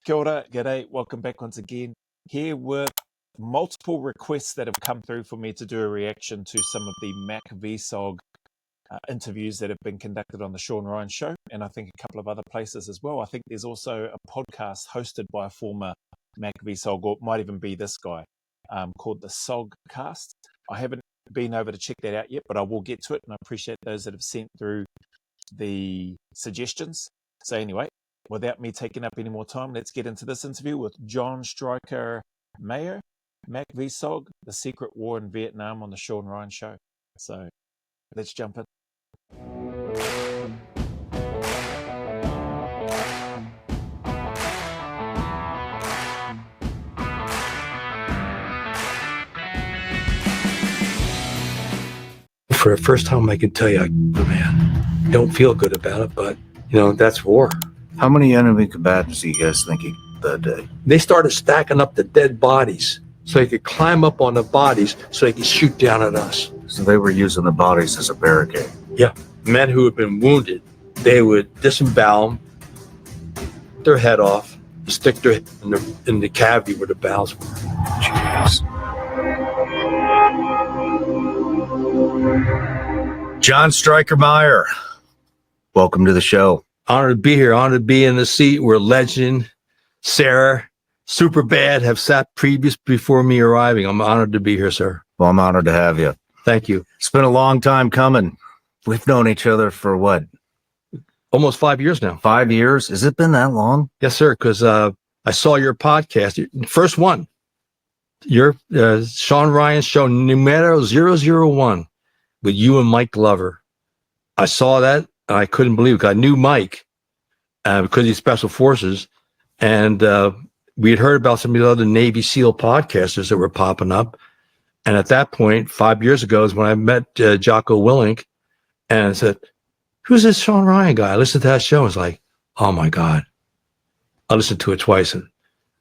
Kia ora, g'day, welcome back once again. Here with multiple requests that have come through for me to do a reaction to some of the MACV-SOG interviews that have been conducted on the Sean Ryan Show, and I think a couple of other places as well. I think there's also a podcast hosted by a former MACV-SOG, or it might even be this guy, called the SOG Cast. I haven't been over to check that out yet, but I will get to it, and I appreciate those that have sent through the suggestions. So anyway, without me taking up any more time, let's get into this interview with John Stryker Meyer, MACV-SOG, The Secret War in Vietnam on the Sean Ryan Show. So let's jump in. For the first time, I can tell you, man, don't feel good about it, but, you know, that's war. How many enemy combatants do you guys think that day? They started stacking up the dead bodies so they could climb up on the bodies so they could shoot down at us. So they were using the bodies as a barricade? Yeah. Men who had been wounded, they would disembowel them, their head off, stick their head in the cavity where the bowels were. Jeez. John Stryker Meyer, welcome to the show. Honored to be here, honored to be in the seat where legend, Sarah, Superbad have sat before me arriving. I'm honored to be here, sir. Well, I'm honored to have you. Thank you. It's been a long time coming. We've known each other for what? Almost 5 years now. 5 years? Has it been that long? Yes, sir, because I saw your podcast, first one, your Sean Ryan Show, numero 001, with you and Mike Glover. I saw that, and I couldn't believe it, because I knew Mike because he's Special Forces, and we had heard about some of the other Navy SEAL podcasters that were popping up. And at that point, 5 years ago, is when I met Jocko Willink, and I said, who's this Sean Ryan guy? I listened to that show. I was like, oh my God. I listened to it twice, and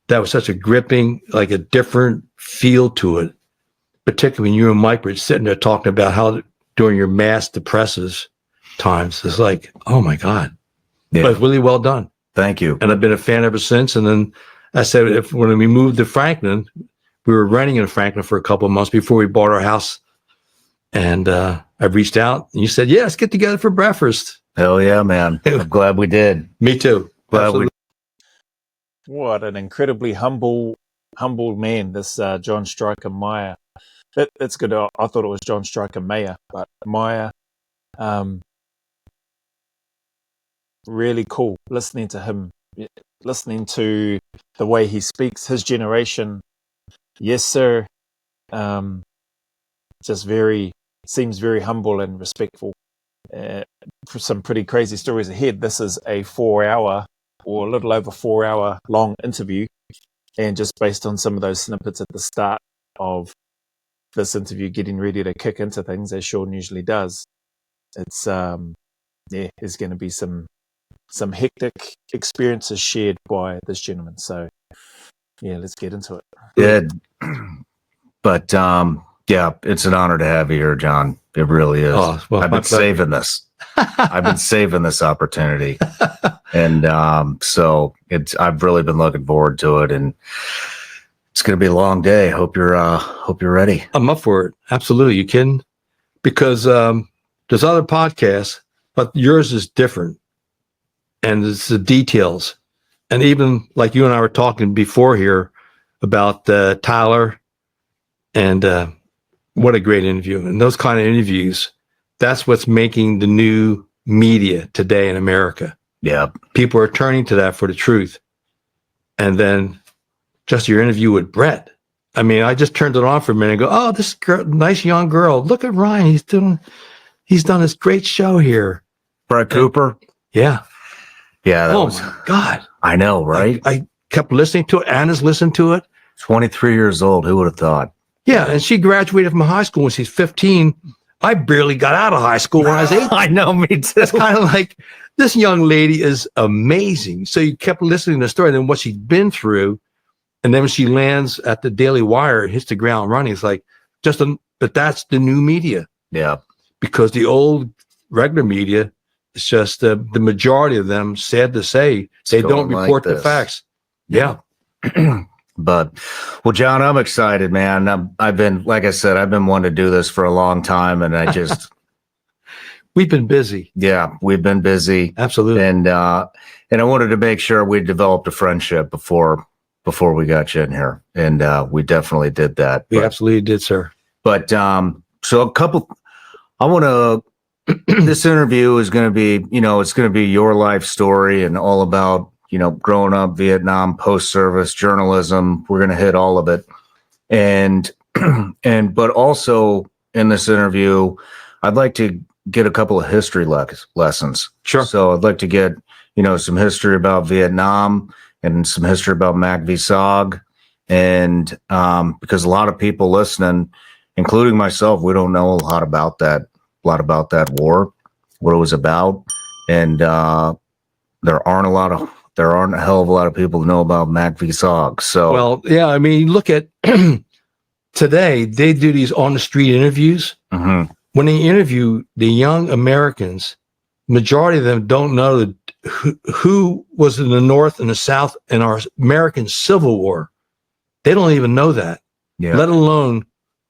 that was such a gripping, like a different feel to it, particularly when you and Mike were sitting there talking about how during your mass depressive times, it's like, oh my God. Yeah. But it's really well done. Thank you. And I've been a fan ever since. And then I said, when we moved to Franklin, we were renting in Franklin for a couple of months before we bought our house. And I reached out, and you said, yeah, let's get together for breakfast. Hell yeah, man. I'm glad we did. Me too. Glad What an incredibly humble man, this John Stryker Meyer. That's good. I thought it was John Stryker Meyer, but Meyer, really cool listening to him, listening to the way he speaks, his generation. Yes, sir. Just seems very humble and respectful. For some pretty crazy stories ahead. This is a 4 hour or a little over 4 hour long interview. And just based on some of those snippets at the start of this interview, getting ready to kick into things as Sean usually does, it's there's going to be some hectic experiences shared by this gentleman. So yeah, let's get into it. Good. But yeah, it's an honor to have you here, John. It really is. Oh, well, I've been saving this. I've been saving this opportunity, and so I've really been looking forward to it, and it's going to be a long day. Hope you're ready. I'm up for it. Absolutely. You can, because there's other podcasts, but yours is different, and it's the details. And even like you and I were talking before here about Tyler, and what a great interview. And those kind of interviews, that's what's making the new media today in America. Yeah. People are turning to that for the truth. And then just your interview with Brett. I mean, I just turned it on for a minute and go, oh, this girl, nice young girl. Look at Ryan. He's done this great show here. Brett Cooper. Yeah. Yeah. My God. I know, right? I kept listening to it. Anna's listened to it. 23 years old. Who would have thought? Yeah. And she graduated from high school when she's 15. I barely got out of high school when I was 18. I know, me too. It's kind of like, this young lady is amazing. So you kept listening to the story and what she'd been through. And then when she lands at the Daily Wire, hits the ground running, it's like, but that's the new media. Yeah. Because the old regular media, it's just the majority of them, sad to say, they don't report the facts. Yeah. But, well, John, I'm excited, man. I've been, like I said, I've been wanting to do this for a long time, and I just, We've been busy. yeah, we've been busy, Absolutely. and I wanted to make sure we developed a friendship before we got you in here, and we definitely did that. We absolutely did, sir. But so I want to. This interview is going to be, it's going to be your life story and all about, growing up, Vietnam, post-service, journalism. We're going to hit all of it. And but also in this interview, I'd like to get a couple of history lessons. Sure. So I'd like to get, some history about Vietnam and some history about MACV-SOG. And because a lot of people listening, including myself, we don't know a lot about that war, what it was about. And there aren't a hell of a lot of people who know about MACV-SOG. So, well, yeah, I mean, look at today, they do these on the street interviews. mm-hmm. When they interview the young Americans, majority of them don't know who was in the North and the South in our American Civil War. They don't even know that, let alone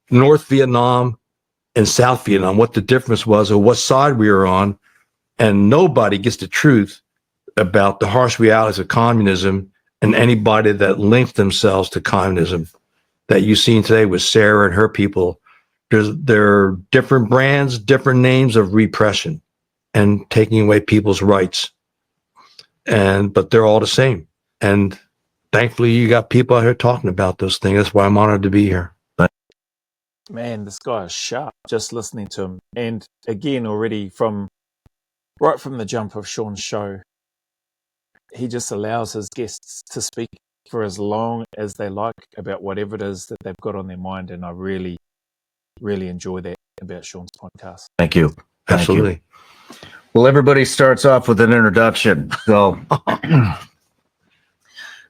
North Vietnam and South Vietnam, what the difference was or what side we were on. And nobody gets the truth about the harsh realities of communism and anybody that linked themselves to communism that you've seen today with Sarah and her people. There are different brands, different names of repression and taking away people's rights. But they're all the same. And thankfully you got people out here talking about those things. That's why I'm honored to be here. Man, this guy is sharp, just listening to him. And again, already right from the jump of Sean's show, he just allows his guests to speak for as long as they like about whatever it is that they've got on their mind. And I really, really enjoy that about Sean's podcast. Thank you. Absolutely. Well, everybody starts off with an introduction. So,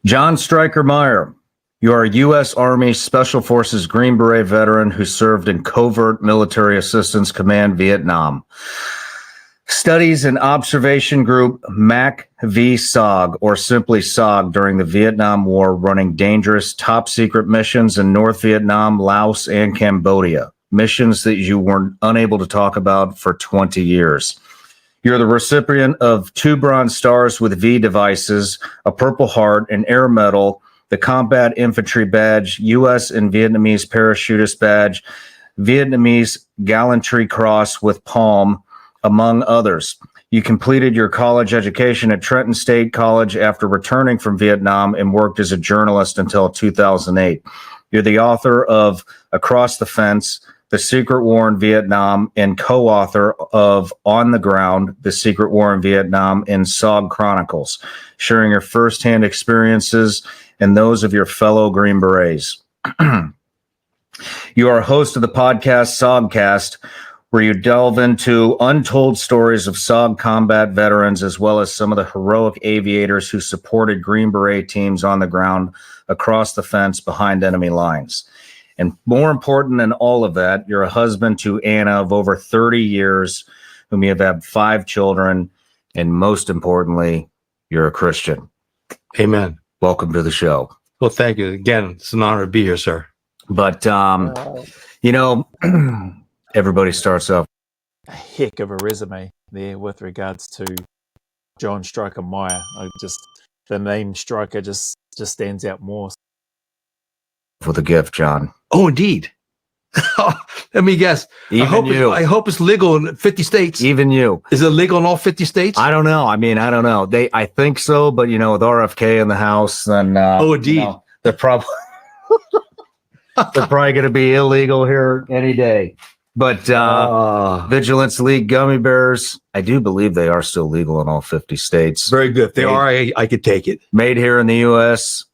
John Stryker Meyer, you are a U.S. Army Special Forces Green Beret veteran who served in Covert Military Assistance Command, Vietnam. Studies in Observation Group MACV-SOG, or simply SOG, during the Vietnam War, running dangerous top-secret missions in North Vietnam, Laos, and Cambodia. Missions that you were unable to talk about for 20 years. You're the recipient of 2 Bronze Stars with V devices, a Purple Heart, an Air Medal, the Combat Infantry Badge, U.S. and Vietnamese Parachutist Badge, Vietnamese Gallantry Cross with Palm, among others. You completed your college education at Trenton State College after returning from Vietnam and worked as a journalist until 2008. You're the author of Across the Fence, The Secret War in Vietnam, and co-author of On the Ground, The Secret War in Vietnam in SOG Chronicles, sharing your firsthand experiences and those of your fellow Green Berets. You are a host of the podcast SOG Cast, where you delve into untold stories of SOG combat veterans, as well as some of the heroic aviators who supported Green Beret teams on the ground across the fence behind enemy lines. And more important than all of that, you're a husband to Anna of over 30 years, whom you have had 5 children, and most importantly, you're a Christian. Amen. Welcome to the show. Well, thank you. Again, it's an honor to be here, sir. But, everybody starts off. A heck of a resume there with regards to John Stryker Meyer. The name Stryker just stands out more. With a gift, John. Oh, indeed. Let me guess. I hope it's legal in 50 states. Even you. Is it legal in all 50 states? I don't know. I don't know. I think so, but with RFK in the House, then indeed. They're probably going to be illegal here any day. But Vigilance League gummy bears, I do believe they are still legal in all 50 states. Very good. If they are, I could take it. Made here in the U.S.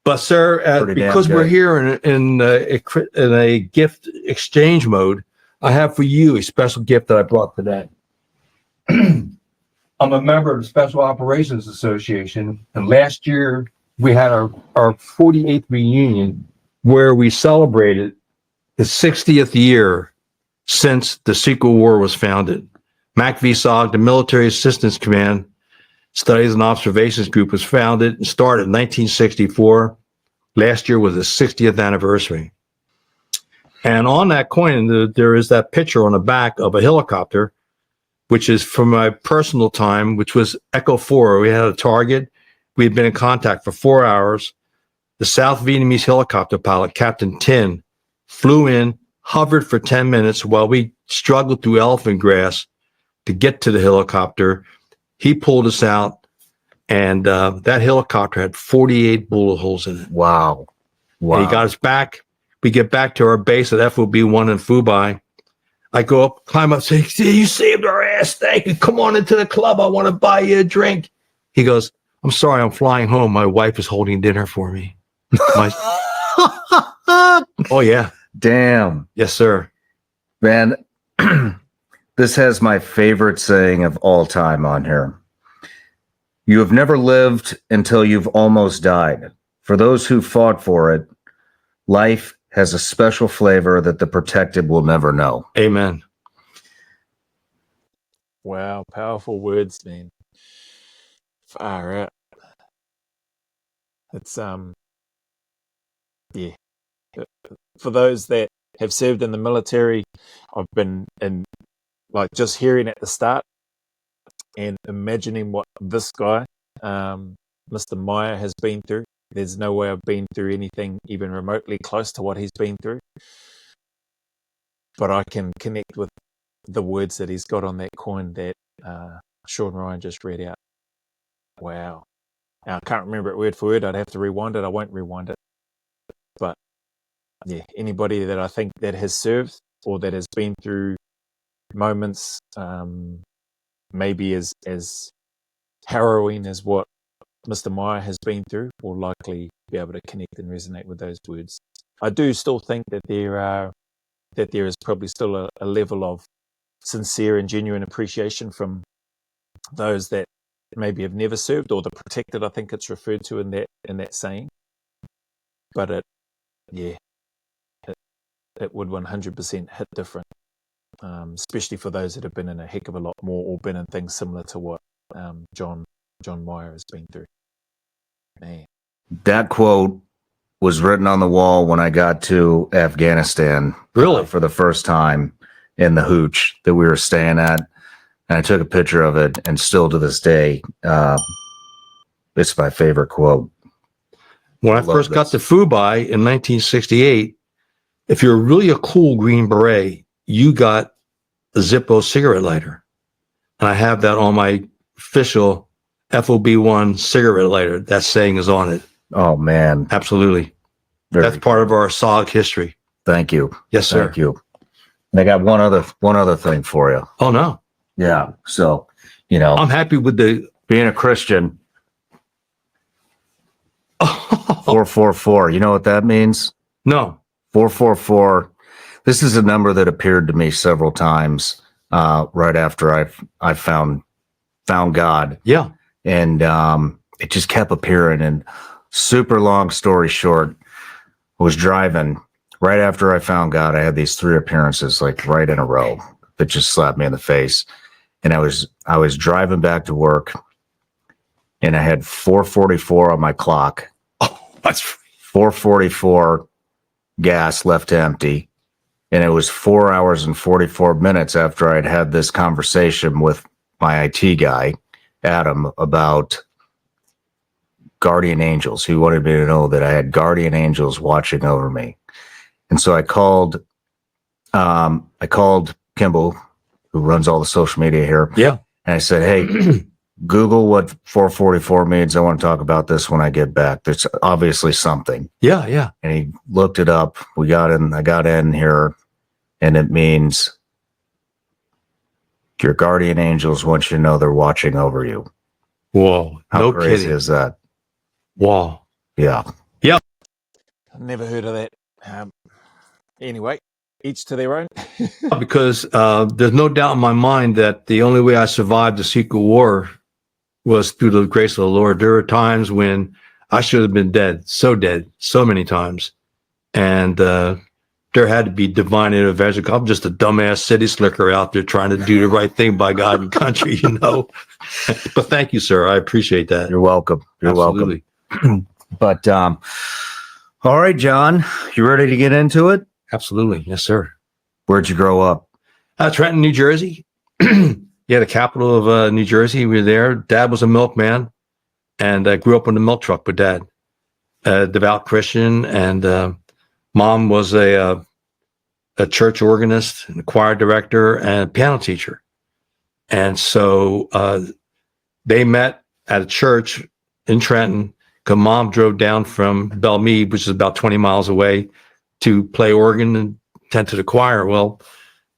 But sir, because we're here in a gift exchange mode, I have for you a special gift that I brought today. I'm a member of the Special Operations Association, and last year we had our 48th reunion where we celebrated the 60th year since the Secret War was founded. MACV-SOG, the Military Assistance Command, Studies and Observations Group was founded and started in 1964. Last year was the 60th anniversary. And on that coin, there is that picture on the back of a helicopter, which is from my personal time, which was Echo 4. We had a target. We had been in contact for 4 hours. The South Vietnamese helicopter pilot, Captain Tin, flew in, hovered for 10 minutes while we struggled through elephant grass to get to the helicopter. He pulled us out, and that helicopter had 48 bullet holes in it. Wow. And he got us back. We get back to our base at FOB-1 in Phu. I go up, climb up, say, "You saved our ass. Thank you. Come on into the club. I want to buy you a drink." He goes, "I'm sorry, I'm flying home. My wife is holding dinner for me." Oh, yeah. Damn. Yes, sir. Man, this has my favorite saying of all time on here. You have never lived until you've almost died. For those who fought for it, life has a special flavor that the protected will never know. Amen. Wow, powerful words, man. Far out. It's yeah. For those that have served in the military, I've been in, like, just hearing at the start and imagining what this guy, Mr. Meyer, has been through. There's no way I've been through anything even remotely close to what he's been through. But I can connect with the words that he's got on that coin that Sean Ryan just read out. Wow. Now, I can't remember it word for word. I'd have to rewind it. I won't rewind it. But yeah, anybody that I think that has served or that has been through moments maybe as harrowing as what Mr. Meyer has been through will likely be able to connect and resonate with those words. I do still think that there is probably still a level of sincere and genuine appreciation from those that maybe have never served, or the protected, I think it's referred to in that saying. But it would 100% hit different, especially for those that have been in a heck of a lot more or been in things similar to what John Meyer has been through. Man. That quote was written on the wall when I got to Afghanistan. Really? For the first time in the hooch that we were staying at. And I took a picture of it, and still to this day, it's my favorite quote. When I first got to Phu in 1968, if you're really a cool Green Beret, you got a Zippo cigarette lighter. And I have that on my official FOB-1 cigarette lighter. That saying is on it. Oh, man. Absolutely. That's part of our SOG history. Thank you. Yes, sir. Thank you. And I got one other thing for you. Oh, no. Yeah. So, I'm happy with being a Christian. 444. You know what that means? No. 444. This is a number that appeared to me several times right after I found God. Yeah. And it just kept appearing. And super long story short, I was driving right after I found God. I had these 3 appearances like right in a row that just slapped me in the face. And I was driving back to work, and I had 444 on my clock. Oh, that's 444 gas left empty. And it was 4 hours and 44 minutes after I'd had this conversation with my IT guy, Adam, about guardian angels. He wanted me to know that I had guardian angels watching over me. And so I called Kimball, who runs all the social media here. Yeah. And I said, hey, Google what 444 means. I want to talk about this when I get back. There's obviously something. Yeah, yeah. And he looked it up. I got in here, and it means your guardian angels want you to know they're watching over you. Whoa. How crazy is that? Wow. Yeah. Yeah. I've never heard of that. Anyway, each to their own. Because there's no doubt in my mind that the only way I survived the secret war was through the grace of the Lord. There were times when I should have been dead so many times. And there had to be divine intervention. I'm just a dumbass city slicker out there trying to do the right thing by God and country, you know. But thank you, sir. I appreciate that. You're welcome. You're Absolutely. welcome. But all right, John, you ready to get into it? Absolutely. Yes, sir. Where'd you grow up? Trenton, New Jersey. Yeah, the capital of New Jersey. We were there. Dad was a milkman, and I grew up on the milk truck with Dad. Devout Christian, and Mom was a church organist, and a choir director, and a piano teacher. And so they met at a church in Trenton because Mom drove down from Belmead, which is about 20 miles away, to play organ and tend to the choir. Well,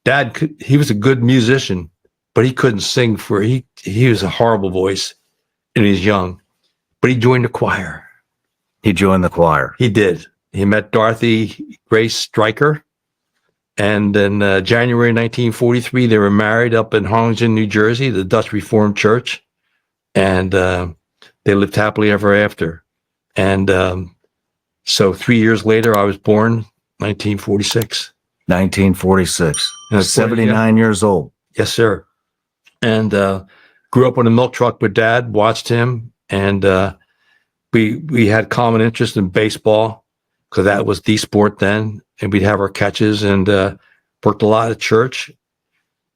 Dad, he was a good musician, but he couldn't sing he was a horrible voice and he's young, but he joined the choir. He joined the choir. He did. He met Dorothy Grace Stryker. And in January 1943, they were married up in Harlingen, New Jersey, the Dutch Reformed Church. And they lived happily ever after. And so 3 years later, I was born, 1946. 1946. And I was 79 years old. Yes, sir. And grew up on a milk truck with Dad, watched him. And we had common interest in baseball because that was the sport then. And we'd have our catches and worked a lot at church.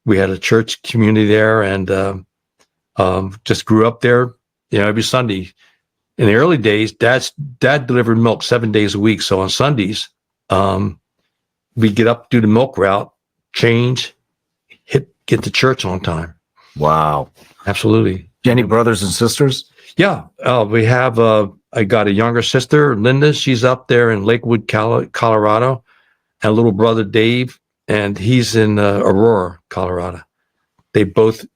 We had a church community there and just grew up there, you know, every Sunday. In the early days, Dad delivered milk 7 days a week. So on Sundays, we'd get up, do the milk route, change, get to church on time. Wow. Absolutely. Any brothers and sisters? Yeah. We have, I got a younger sister, Linda. She's up there in Lakewood, Colorado. And a little brother, Dave, and he's in Aurora, Colorado. They both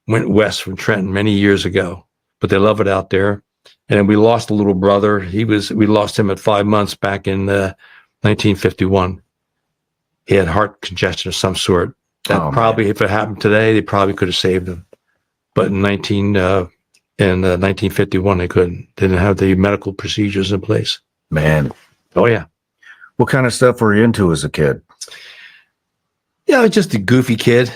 went west from Trenton many years ago, but they love it out there. And then we lost a little brother. We lost him at 5 months back in 1951. He had heart congestion of some sort. That probably, if it happened today, they probably could have saved him. But in 1951, they couldn't. They didn't have the medical procedures in place. Man. Oh, yeah. What kind of stuff were you into as a kid? Yeah, I was just a goofy kid.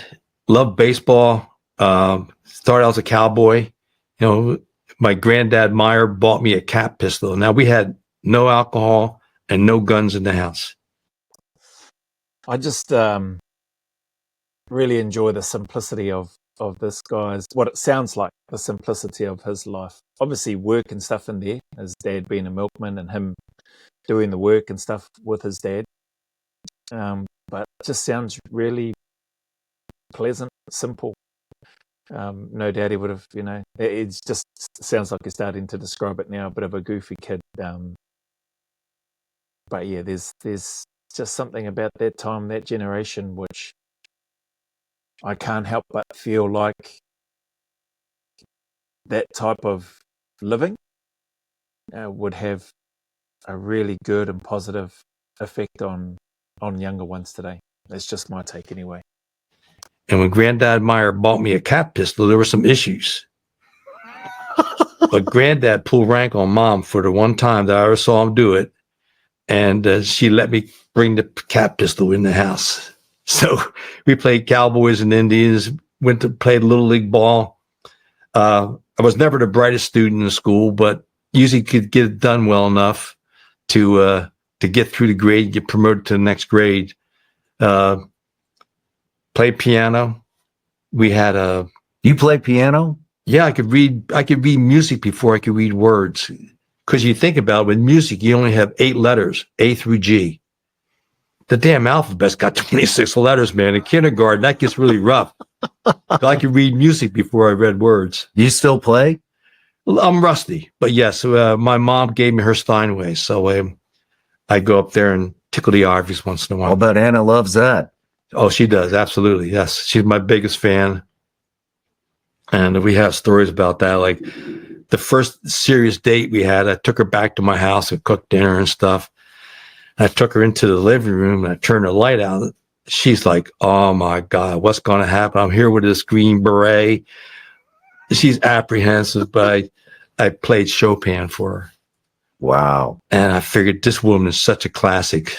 Loved baseball. Started out as a cowboy. You know, my granddad Meyer bought me a cap pistol. Now we had no alcohol and no guns in the house. I just really enjoy the simplicity of this guy's, what it sounds like, the simplicity of his life. Obviously work and stuff in there, his dad being a milkman and him doing the work and stuff with his dad. But it just sounds really pleasant, simple. No doubt he would have, you know, it just sounds like he's starting to describe it now, a bit of a goofy kid. But yeah, there's just something about that time, that generation, which I can't help but feel like that type of living would have a really good and positive effect on younger ones today. That's just my take anyway. And when Granddad Meyer bought me a cap pistol, there were some issues. But Granddad pulled rank on Mom for the one time that I ever saw him do it. And she let me bring the cap pistol in the house. So we played Cowboys and Indians, went to play Little League ball. I was never the brightest student in school, but usually could get it done well enough to get through the grade, get promoted to the next grade. Played piano. We had a. You play piano? Yeah, I could read music before I could read words. Because you think about it, with music, you only have 8 letters, A through G. The damn alphabet's got 26 letters, man. In kindergarten, that gets really rough. I could read music before I read words. You still play? I'm rusty, but yes, my mom gave me her Steinway, so I go up there and tickle the ivories once in a while. I'll bet Anna loves that. Oh, she does, absolutely. Yes, she's my biggest fan, and we have stories about that. Like the first serious date we had, I took her back to my house and cooked dinner and stuff. I took her into the living room and I turned the light out. She's like, "Oh my God, what's going to happen? I'm here with this Green Beret." She's apprehensive, but I played Chopin for her. Wow. And I figured this woman is such a classic.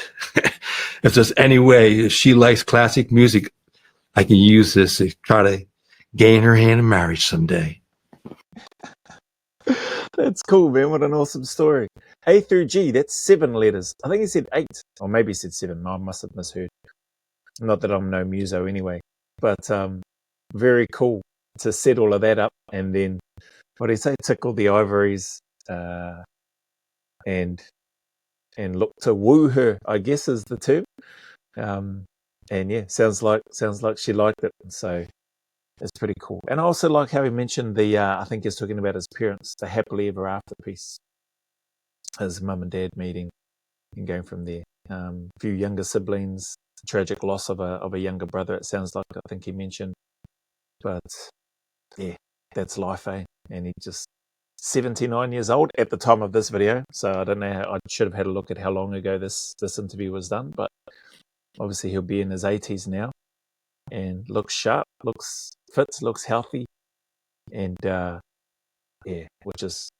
If there's any way, if she likes classic music, I can use this to try to gain her hand in marriage someday. That's cool, man. What an awesome story. A through G, that's 7 letters. I think he said 8, or maybe he said 7. I must have misheard. Not that I'm no muso anyway, but very cool to set all of that up, and then what do you say? Tickle the ivories, and look to woo her, I guess is the term. And yeah, sounds like she liked it. So it's pretty cool. And I also like how he mentioned the I think he's talking about his parents, the happily ever after piece, his mum and dad meeting and going from there. A few younger siblings, tragic loss of a younger brother. It sounds like, I think he mentioned, but yeah, that's life, eh? And he just 79 years old at the time of this video. So I don't know. I should have had a look at how long ago this interview was done, but obviously he'll be in his 80s now and looks sharp, looks fit, looks healthy, and yeah, which is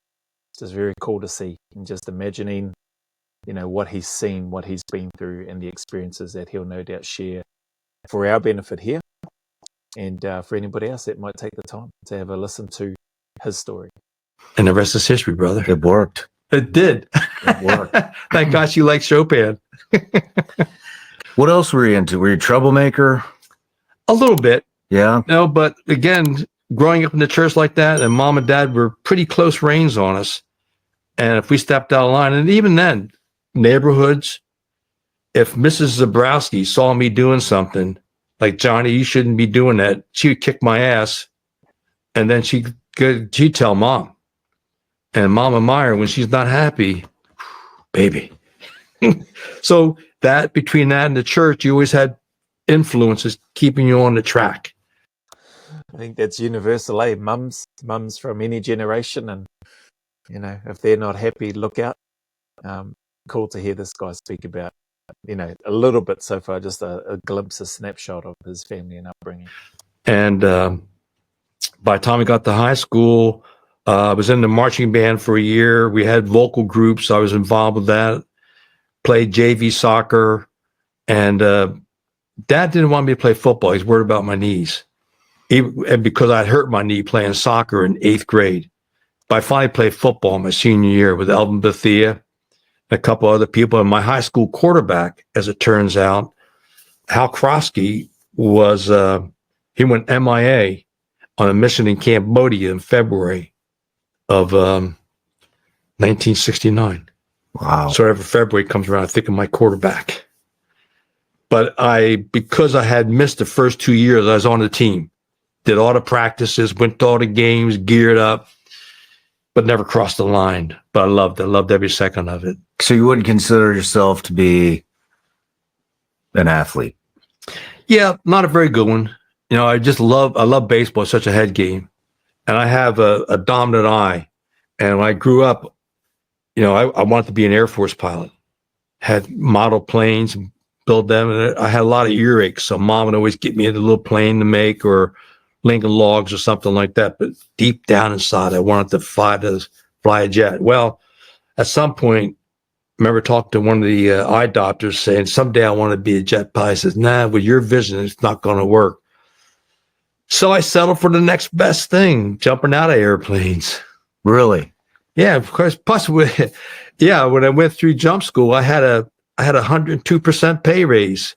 just very cool to see. And just imagining, what he's seen, what he's been through, and the experiences that he'll no doubt share for our benefit here, and for anybody else that might take the time to have a listen to his story. And the rest is history, brother. It worked. It did. It worked. Thank God you like Chopin. What else were you into? Were you a troublemaker? A little bit. Yeah. No, but again, growing up in the church like that, and mom and dad were pretty close reins on us. And if we stepped out of line, and even then, neighborhoods, if Mrs. Zabrowski saw me doing something, like, Johnny, you shouldn't be doing that, she would kick my ass. And then she'd tell mom. And Mama Meyer, when she's not happy, baby. So that, between that and the church, you always had influences keeping you on the track. I think that's universal, eh? Mums from any generation, and if they're not happy, look out. Cool to hear this guy speak about, a little bit so far, just a glimpse, a snapshot of his family and upbringing. And by the time I got to high school, I was in the marching band for a year. We had vocal groups. I was involved with that. Played JV soccer, and Dad didn't want me to play football. He's worried about my knees, and because I'd hurt my knee playing soccer in 8th grade. But I finally played football my senior year with Elvin Bethia, a couple other people, and my high school quarterback, as it turns out, Hal Krosky, was he went MIA on a mission in Cambodia in February of 1969. Wow. So every February comes around, I think of my quarterback. But because I had missed the first 2 years, I was on the team, did all the practices, went to all the games, geared up, but never crossed the line. But I loved every second of it. So you wouldn't consider yourself to be an athlete? Yeah, not a very good one. I love baseball. It's such a head game. And I have a dominant eye. And when I grew up, I wanted to be an Air Force pilot. Had model planes and build them. And I had a lot of earaches. So mom would always get me a little plane to make, or Lincoln Logs or something like that. But deep down inside, I wanted to fly a jet. Well, at some point, I remember talking to one of the eye doctors saying, someday I want to be a jet pilot. He says, nah, with your vision, it's not going to work. So I settled for the next best thing, jumping out of airplanes. Really? Yeah, of course. Plus, when I went through jump school, I had a 102% pay raise,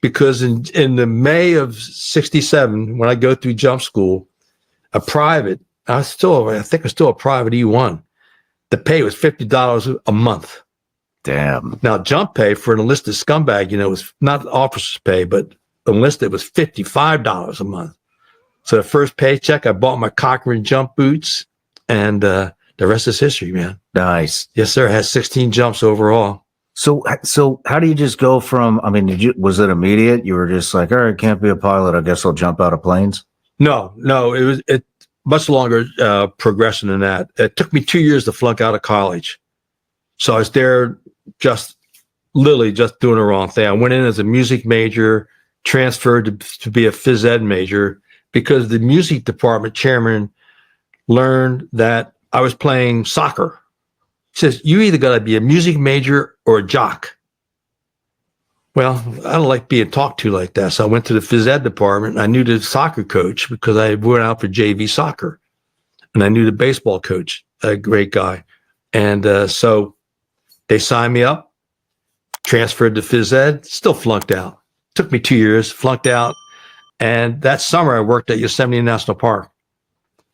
because in the May of '67, when I go through jump school, I think I'm still a private E1. The pay was $50 a month. Damn. Now, jump pay for an enlisted scumbag, was not officer's pay, but enlisted was $55 a month. So the first paycheck, I bought my Cochran jump boots, and the rest is history, man. Nice. Yes, sir. I had 16 jumps overall. So how do you just go from, was it immediate? You were just like, all right, can't be a pilot, I guess I'll jump out of planes? No, it was much longer progression than that. It took me 2 years to flunk out of college. So I was there just doing the wrong thing. I went in as a music major, transferred to be a phys ed major, because the music department chairman learned that I was playing soccer. He says, you either got to be a music major or a jock. Well, I don't like being talked to like that. So I went to the phys ed department, and I knew the soccer coach because I went out for JV soccer. And I knew the baseball coach, a great guy. And so they signed me up, transferred to phys ed, still flunked out. Took me 2 years, flunked out. And that summer I worked at Yosemite National Park.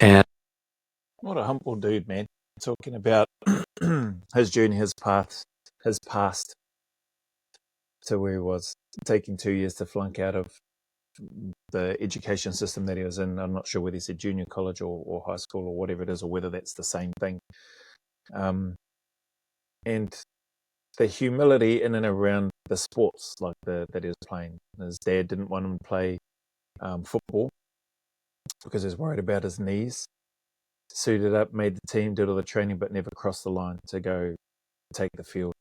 And what a humble dude, man. Talking about his journey, his path, his past to where he was, taking 2 years to flunk out of the education system that he was in. I'm not sure whether he said junior college or high school or whatever it is, or whether that's the same thing. And the humility in and around the sports like that he was playing. His dad didn't want him to play football because he was worried about his knees. Suited up, made the team, did all the training, but never crossed the line to go take the field.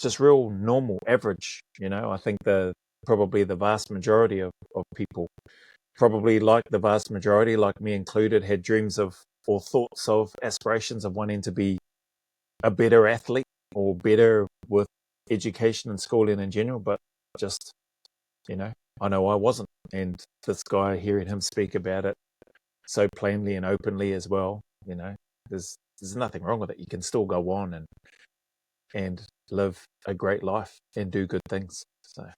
Just real normal, average. I think probably the vast majority of people, probably like the vast majority, like me included, had dreams of or thoughts of aspirations of wanting to be a better athlete or better with education and schooling in general, but just, I know I wasn't. And this guy, hearing him speak about it so plainly and openly as well, there's nothing wrong with it. You can still go on and live a great life and do good things. So,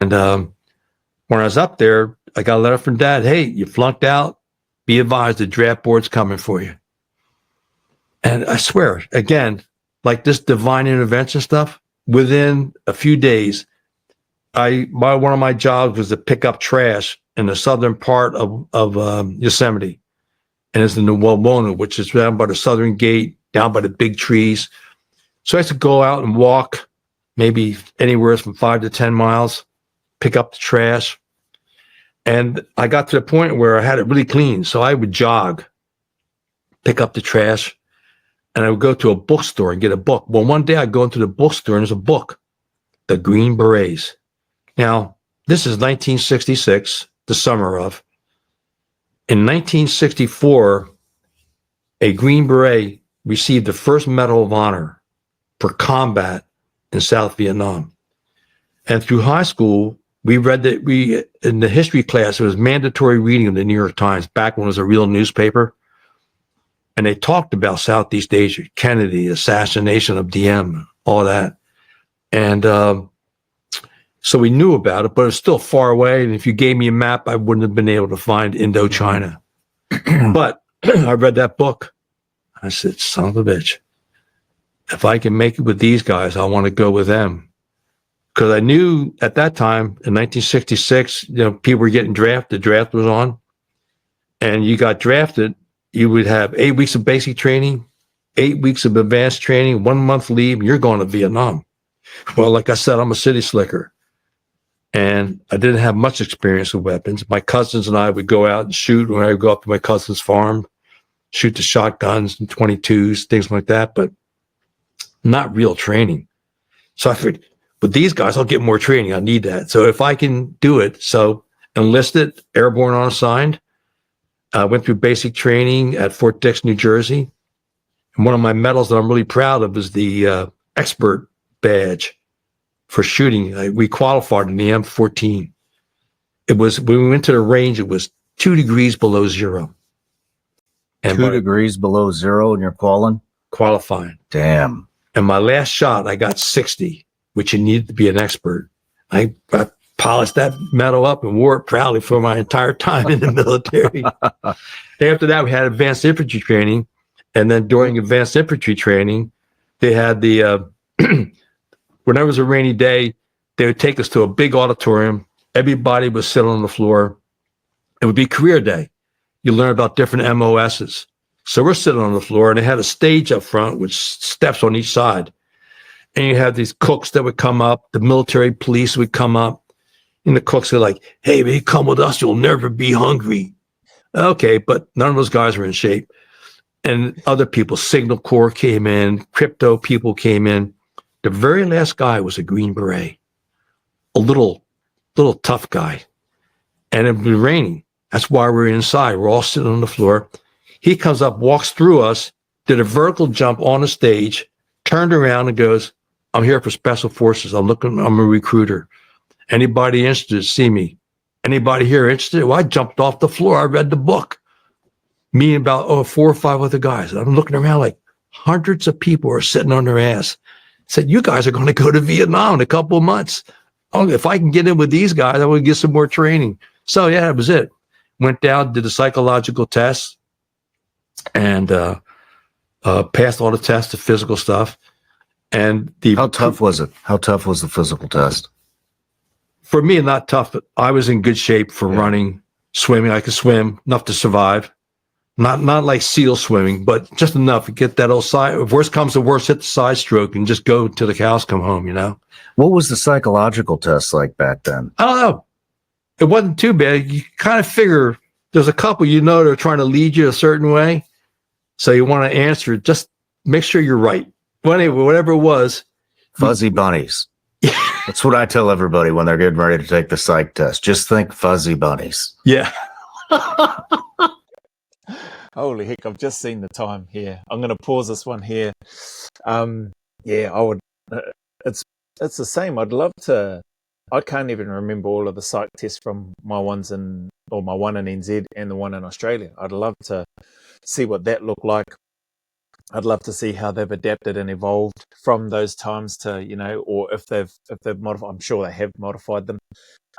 and when I was up there, I got a letter from Dad. Hey, you flunked out. Be advised, the draft board's coming for you. And I swear, again, like this divine intervention stuff, within a few days, one of my jobs was to pick up trash in the southern part of Yosemite. And it's in the Wawona, which is down by the southern gate, down by the big trees. So I used to go out and walk maybe anywhere from 5 to 10 miles, pick up the trash. And I got to the point where I had it really clean. So I would jog, pick up the trash, and I would go to a bookstore and get a book. Well, one day I'd go into the bookstore and there's a book, The Green Berets. Now, this is 1966, the summer of. In 1964, a Green Beret received the first Medal of Honor for combat in South Vietnam. And through high school, we read that in the history class, it was mandatory reading of the New York Times back when it was a real newspaper. And they talked about Southeast Asia, Kennedy, assassination of DM, all that. And so we knew about it, but it was still far away. And if you gave me a map, I wouldn't have been able to find Indochina. But I read that book. I said, son of a bitch, if I can make it with these guys, I want to go with them. Because I knew at that time, in 1966, people were getting drafted. The draft was on. And you got drafted, you would have 8 weeks of basic training, 8 weeks of advanced training, 1 month leave, and you're going to Vietnam. Well, like I said, I'm a city slicker. And I didn't have much experience with weapons. My cousins and I would go out and shoot when I would go up to my cousin's farm, shoot the shotguns and 22s, things like that, but not real training. So I figured, with these guys, I'll get more training. I need that. So if I can do it, so enlisted, airborne unassigned, went through basic training at Fort Dix, New Jersey. And one of my medals that I'm really proud of is the expert badge for shooting. We qualified in the M14. It was, when we went to the range, it was 2 degrees below zero. And 2 degrees below zero and you're qualifying. Damn. And my last shot, I got 60, which you needed to be an expert. I polished that medal up and wore it proudly for my entire time in the military. After that, we had advanced infantry training. And then during advanced infantry training, they had the, when there was a rainy day, they would take us to a big auditorium. Everybody was sitting on the floor. It would be career day. You learn about different MOSs. So we're sitting on the floor, and they had a stage up front with steps on each side. And you had these cooks that would come up. The military police would come up. And the cooks are like, hey, man, come with us. You'll never be hungry. Okay, but none of those guys were in shape. And other people, Signal Corps came in, crypto people came in. The very last guy was a Green Beret, a little tough guy. And it was raining. That's why we're inside. We're all sitting on the floor. He comes up, walks through us, did a vertical jump on the stage, turned around and goes, I'm here for Special Forces. I'm a recruiter. Anybody interested, see me. Anybody here interested? Well, I jumped off the floor. I read the book. Me and about 4 or 5 other guys. And I'm looking around like hundreds of people are sitting on their ass. Said, you guys are going to go to Vietnam in a couple of months. Oh, if I can get in with these guys, I want to get some more training. So yeah, that was it. Went down, did the psychological tests, and passed all the tests, the physical stuff. And how tough was it? How tough was the physical test? For me, not tough, but I was in good shape for running, swimming. I could swim enough to survive. Not like SEAL swimming, but just enough to get that old side. If worst comes to worst, hit the side stroke and just go till the cows come home, you know? What was the psychological test like back then? I don't know. It wasn't too bad. You kind of figure there's a couple, they're trying to lead you a certain way. So you want to answer, just make sure you're right. Well, anyway, whatever it was. Fuzzy bunnies. That's what I tell everybody when they're getting ready to take the psych test. Just think fuzzy bunnies. Yeah. Holy heck, I've just seen the time here. I'm going to pause this one here. Yeah, I would. It's the same. I'd love to. I can't even remember all of the psych tests from my one in NZ and the one in Australia. I'd love to see what that looked like. I'd love to see how they've adapted and evolved from those times to, or if they've modified. I'm sure they have modified them,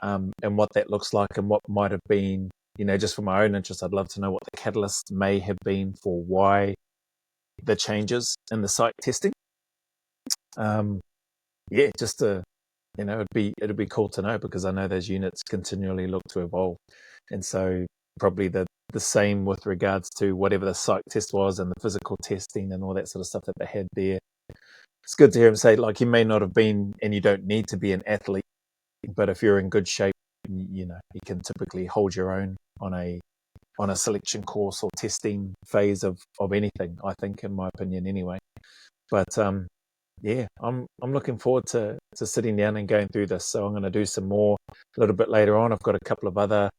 and what that looks like and what might have been. Just for my own interest, I'd love to know what the catalyst may have been for why the changes in the psych testing. Just to, it'd be cool to know, because I know those units continually look to evolve, and so probably the same with regards to whatever the psych test was and the physical testing and all that sort of stuff that they had there. It's good to hear him say, like, you may not have been, and you don't need to be an athlete, but if you're in good shape, you can typically hold your own on a selection course or testing phase of anything, I think, in my opinion anyway. But I'm looking forward to sitting down and going through this. So I'm going to do some more a little bit later on. I've got a couple of other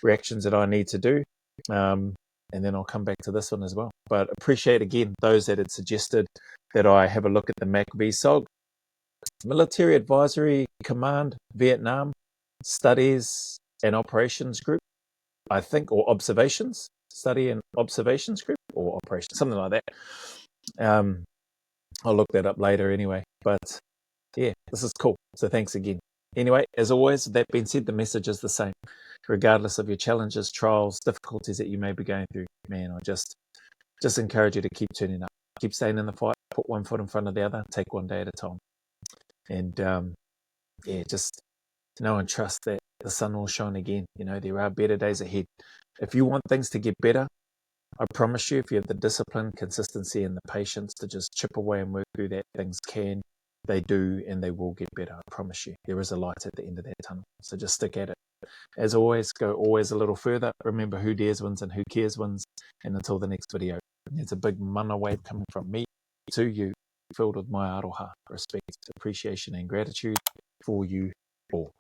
reactions that I need to do, and then I'll come back to this one as well. But appreciate again those that had suggested that I have a look at the MACV-SOG, Military Advisory Command Vietnam Studies and Operations Group, I think, or Observations, Study and Observations Group, or Operations, something like that. I'll look that up later anyway. But yeah, this is cool. So thanks again. Anyway, as always, that being said, the message is the same. Regardless of your challenges, trials, difficulties that you may be going through, man, I just encourage you to keep turning up. Keep staying in the fight. Put one foot in front of the other. Take one day at a time. And just know and trust that the sun will shine again. There are better days ahead. If you want things to get better, I promise you, if you have the discipline, consistency, and the patience to just chip away and work through that, things can, they do, and they will get better. I promise you. There is a light at the end of that tunnel. So just stick at it. As always, go always a little further. Remember, who dares wins and who cares wins. And until the next video, there's a big mana wave coming from me to you, filled with my aroha, respect, appreciation, and gratitude for you all.